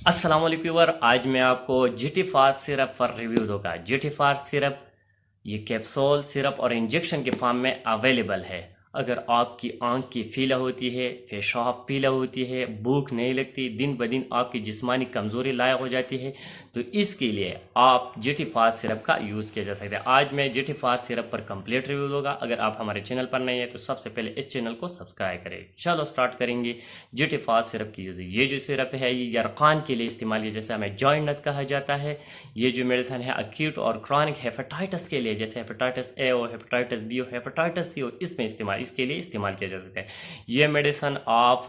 अस्सलाम वालेकुम व्यूअर, आज मैं आपको जीटी फास्ट सिरप पर रिव्यू दूंगा। जीटी फास्ट सिरप ये कैप्सूल सिरप और इंजेक्शन के फॉर्म में अवेलेबल है। अगर आपकी आंख की फीला होती है, पेशाब पीला होती है, भूख नहीं लगती, दिन ब दिन आपकी जिस्मानी कमज़ोरी लायक हो जाती है, तो इसके लिए आप जीटी फास्ट सिरप का यूज़ किया जा सकता है। आज मैं जीटी फास्ट सिरप पर कंप्लीट रिव्यू दूंगा। अगर आप हमारे चैनल पर नहीं है तो सबसे पहले इस चैनल को सब्सक्राइब करें। चलो स्टार्ट करेंगे जीटी फास्ट सिरप की यूज़। ये जो सिरप है ये यरकान के लिए इस्तेमाल किया, जैसे हमें जॉइंटनेस कहा जाता है। ये जो मेडिसिन है अक्यूट और क्रॉनिक हेपेटाइटिस के लिए, जैसे हेपेटाइटिस ए हो, हेपेटाइटिस बी हो, हेपेटाइटिस सी हो, इसके लिए इस्तेमाल किया जा सकता है। ये मेडिसिन आप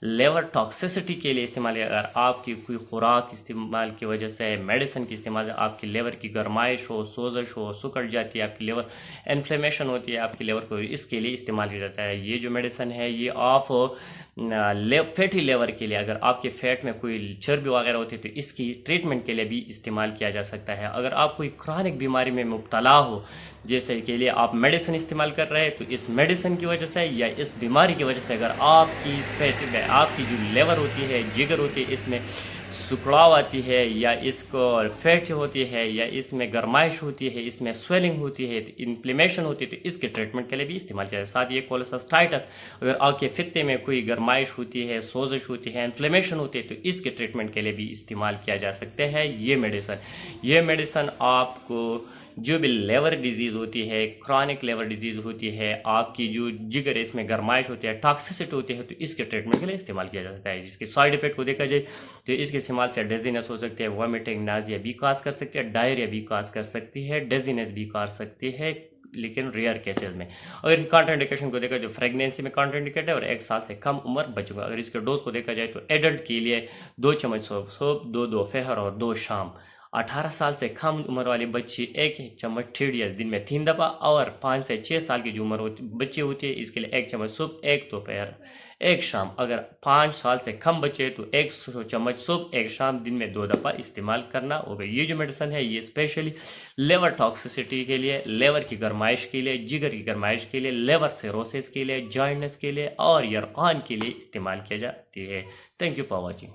लेवर टॉक्सिसिटी के लिए इस्तेमाल, अगर आपकी कोई खुराक इस्तेमाल की वजह से, मेडिसिन की इस्तेमाल से आपकी लेवर की गर्माइश हो, सोजश हो, सुकड़ जाती है, आपकी लेवर इन्फ्लेमेशन होती है आपकी लेवर को, इसके लिए इस्तेमाल किया जाता है। ये जो मेडिसिन है ये आप फैटी लेवर के लिए, अगर आपके फैट में कोई चर्बी वगैरह होती है तो इसकी ट्रीटमेंट के लिए भी इस्तेमाल किया जा सकता है। अगर आप कोई क्रॉनिक बीमारी में मुब्तला हो, जैसे के लिए आप मेडिसिन इस्तेमाल कर रहे हैं, तो इस मेडिसिन की वजह से या इस बीमारी की वजह से अगर आपकी फैट में, आपकी जो लेवर होती है, जिगर होती है, इसमें सुखड़ाव आती है, या इसको फैट होती है, या इसमें गर्माइश होती है, इसमें स्वेलिंग होती है, इन्फ्लेमेशन होती है, तो इसके ट्रीटमेंट के लिए भी इस्तेमाल किया जाए। साथ ये कोलेसिस्टाइटिस, अगर आपके फित्ते में कोई गर्माइश होती है, सोजिश होती है, इन्फ्लेमेशन होती है, तो इसके ट्रीटमेंट के लिए भी इस्तेमाल किया जा सकते हैं। ये मेडिसिन आपको जो भी लेवर डिजीज़ होती है, क्रॉनिक लेवर डिजीज़ होती है, आपकी जो जिगर है इसमें गर्माइश होती है, टॉक्सिसिटी होती है, तो इसके ट्रीटमेंट के लिए इस्तेमाल किया जा सकता है। जिसके साइड इफेक्ट को देखा जाए तो इसके इस्तेमाल से डेजीनेस हो सकती है, वॉमिटिंग, नाजिया भी काज कर सकती है, डायरिया भी काज कर सकती है, डेजीनेस भी काज सकती है, लेकिन रेयर केसेस में। अगर कॉन्ट्राइंडिकेशन को देखा जाए, प्रेगनेंसी में कॉन्ट्राइंडिकेट है और 1 साल से कम उम्र बच्चों का। अगर इसके डोज को देखा जाए तो एडल्ट के लिए 2 चम्मच सूप, 2 दोपहर और 2 शाम। 18 साल से कम उम्र वाली बच्ची 1 चम्मच TDS दिन में 3 दफ़ा, और 5 से 6 साल की जो उम्र बच्ची होती है इसके लिए 1 चम्मच सूप, 1 दोपहर 1 शाम। अगर 5 साल से कम बच्चे तो 1 चम्मच सूप, 1 शाम, दिन में 2 दफ़ा इस्तेमाल करना होगा। ये जो मेडिसिन है ये स्पेशली लेवर टॉक्सिसिटी के लिए, लेवर की गर्माइश के लिए, जिगर की गर्माइश के लिए, लेवर सिरोसिस के लिए, जॉइंटनेस के लिए और यरकान के लिए इस्तेमाल किया जाती है। Thank you for watching.